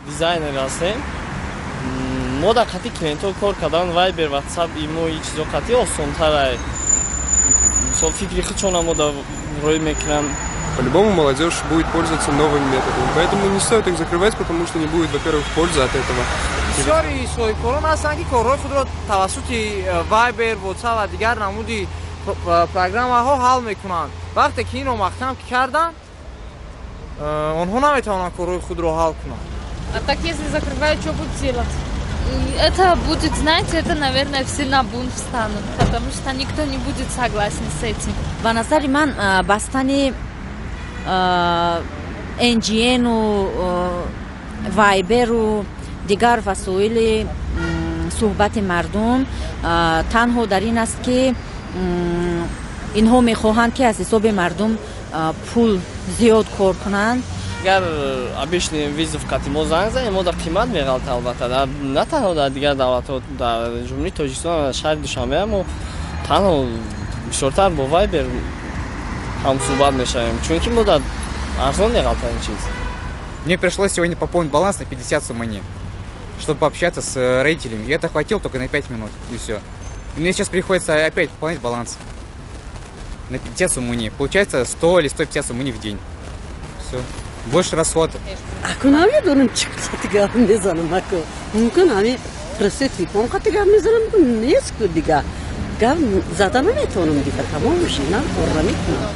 дизайнер ҳастем. мо дар хати клиентҳо кор кардан Вайбер, WhatsApp, имо и чизо хати осонтара. Мисол фикри худшона мо рой мекунам. По-любому молодежь будет пользоваться новыми методами. Поэтому не стоит их закрывать, потому что не будет, во-первых, пользы от этого. бисёри соҳибкорон ҳастанд ки корҳои худро тавассути Вайбер, WhatsApp ва дигар намуди программаҳо ҳал мекунанд. вақте ки инро махтам кардан, онҳо наметавонанд корҳои худро ҳал кунанд. А так если закрывают, что будут делать? Это будет, знаете, это, наверное, все на бунт встанут, потому что никто не будет согласен с этим. Ба назари ман бастани NGN-у, Вайберу, дигар васоили суҳбати мардум танҳо дар ин аст ки инҳо мехоҳанд ки аз ҳисоби мардум пул зиёд кор кунанд. Агар обычный визов кати мо занг занем, мо дар қимат меғалта албатта. На танҳо дар дигар давлатҳо, дар ҷумҳурии Тоҷикистон, шаҳри Душанбе мо танҳо бисёртар бо Вайбер ҳамсуҳбат мешавем, чунки мо дар арзон меғалтаем чиз. Мне пришлось сегодня пополнить баланс на 50 суммани, чтобы пообщаться с родителями. И это хватило только на 5 минут, и все. И мне сейчас приходится опять пополнять баланс на 50 суммани. Получается 100 или 150 суммани в день. Все. Больше расход. Ако намедонам чӣ қисати гап мезанам, ако мумкин ҳамин пресет телефон қати гап мезанам, нест ку дигар гап зада наметавонам, дигар тамом мешинам, кора мекунам.